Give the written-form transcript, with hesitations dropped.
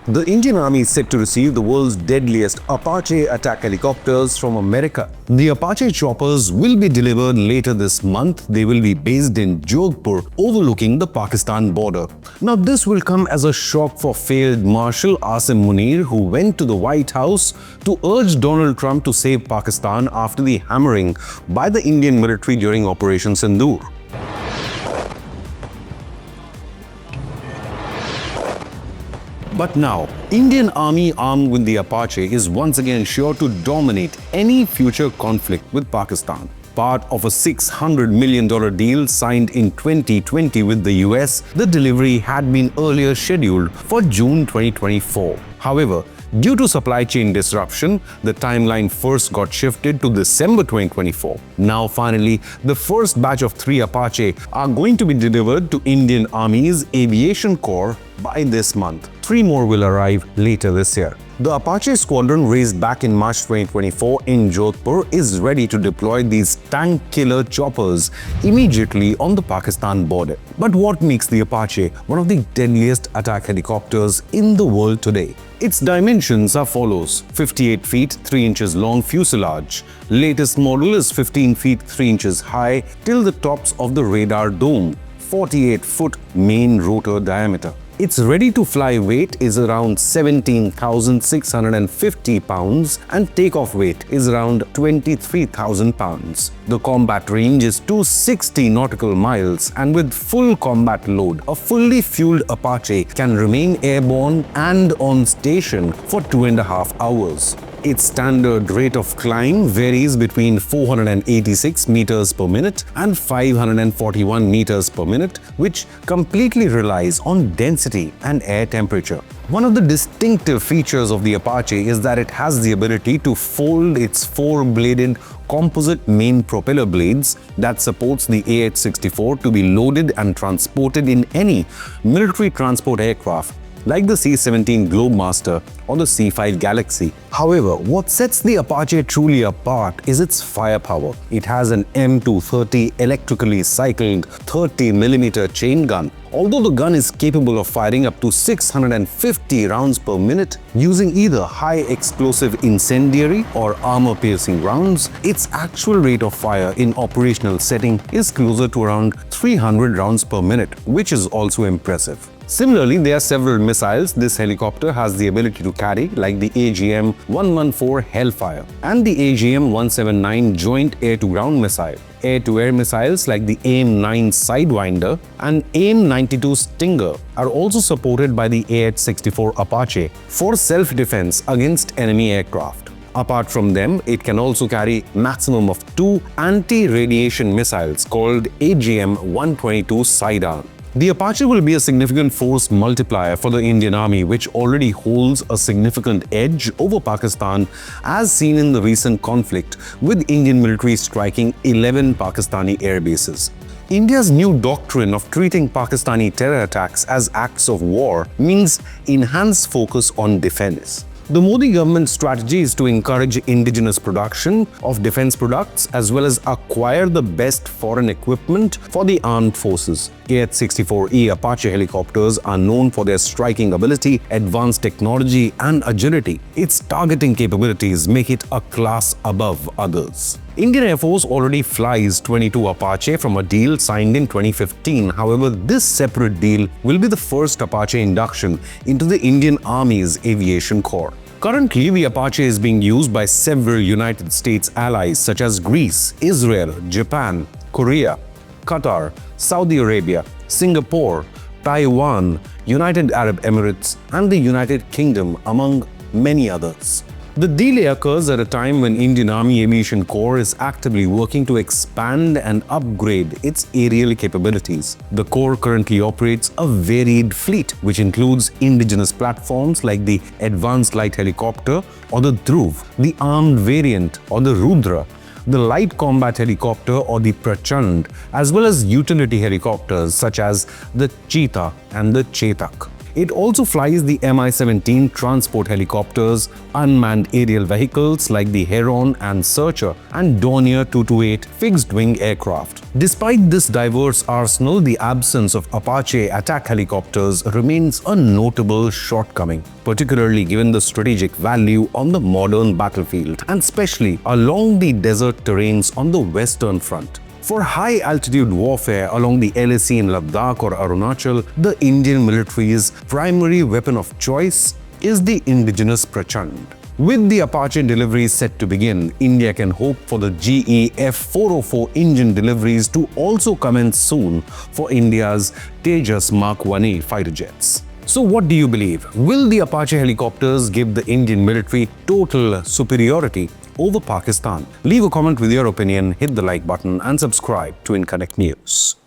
The Indian Army is set to receive the world's deadliest Apache Attack Helicopters from America. The Apache choppers will be delivered later this month. They will be based in Jodhpur, overlooking the Pakistan border. Now, this will come as a shock for failed Marshal Asim Munir, who went to the White House to urge Donald Trump to save Pakistan after the hammering by the Indian military during Operation Sindoor. But now, Indian Army armed with the Apache is once again sure to dominate any future conflict with Pakistan. Part of a $600 million deal signed in 2020 with the US, the delivery had been earlier scheduled for June 2024. However, due to supply chain disruption, the timeline first got shifted to December 2024. Now finally, the first batch of 3 Apache are going to be delivered to Indian Army's Aviation Corps by this month. 3 more will arrive later this year. The Apache squadron raised back in March 2024 in Jodhpur is ready to deploy these tank killer choppers immediately on the Pakistan border. But what makes the Apache one of the deadliest attack helicopters in the world today? Its dimensions are follows: 58 feet 3 inches long fuselage. Latest model is 15 feet 3 inches high till the tops of the radar dome. 48-foot main rotor diameter. Its ready-to-fly weight is around 17,650 pounds and takeoff weight is around 23,000 pounds. The combat range is 260 nautical miles, and with full combat load, a fully fueled Apache can remain airborne and on station for 2.5 hours. Its standard rate of climb varies between 486 meters per minute and 541 meters per minute, which completely relies on density and air temperature. One of the distinctive features of the Apache is that it has the ability to fold its 4-bladed composite main propeller blades that supports the AH-64 to be loaded and transported in any military transport aircraft like the C-17 Globemaster or the C-5 Galaxy. However, what sets the Apache truly apart is its firepower. It has an M230 electrically cycled 30mm chain gun. Although the gun is capable of firing up to 650 rounds per minute using either high explosive incendiary or armor-piercing rounds, its actual rate of fire in operational setting is closer to around 300 rounds per minute, which is also impressive. Similarly, there are several missiles this helicopter has the ability to carry, like the AGM-114 Hellfire and the AGM-179 Joint Air-to-Ground Missile. Air-to-air missiles like the AIM-9 Sidewinder and AIM-92 Stinger are also supported by the AH-64 Apache for self-defense against enemy aircraft. Apart from them, it can also carry maximum of 2 anti-radiation missiles called AGM-122 Sidearm. The Apache will be a significant force multiplier for the Indian Army, which already holds a significant edge over Pakistan, as seen in the recent conflict, with Indian military striking 11 Pakistani air bases. India's new doctrine of treating Pakistani terror attacks as acts of war means enhanced focus on defense. The Modi government's strategy is to encourage indigenous production of defense products as well as acquire the best foreign equipment for the armed forces. AH-64E Apache helicopters are known for their striking ability, advanced technology, and agility. Its targeting capabilities make it a class above others. Indian Air Force already flies 22 Apache from a deal signed in 2015. However, this separate deal will be the first Apache induction into the Indian Army's Aviation Corps. Currently, the Apache is being used by several United States allies such as Greece, Israel, Japan, Korea, Qatar, Saudi Arabia, Singapore, Taiwan, United Arab Emirates, and the United Kingdom, among many others. The delay occurs at a time when Indian Army Aviation Corps is actively working to expand and upgrade its aerial capabilities. The Corps currently operates a varied fleet, which includes indigenous platforms like the Advanced Light Helicopter or the Dhruv, the armed variant or the Rudra, the Light Combat Helicopter or the Prachand, as well as utility helicopters such as the Cheetah and the Chetak. It also flies the Mi-17 transport helicopters, unmanned aerial vehicles like the Heron and Searcher, and Dornier 228 fixed-wing aircraft. Despite this diverse arsenal, the absence of Apache Attack Helicopters remains a notable shortcoming, particularly given the strategic value on the modern battlefield, and especially along the desert terrains on the Western Front. For high-altitude warfare along the LOC in Ladakh or Arunachal, the Indian military's primary weapon of choice is the indigenous Prachand. With the Apache deliveries set to begin, India can hope for the GE F404 engine deliveries to also commence soon for India's Tejas Mark 1A fighter jets. So what do you believe? Will the Apache helicopters give the Indian military total superiority over Pakistan? Leave a comment with your opinion, hit the like button and subscribe to Inconnect News.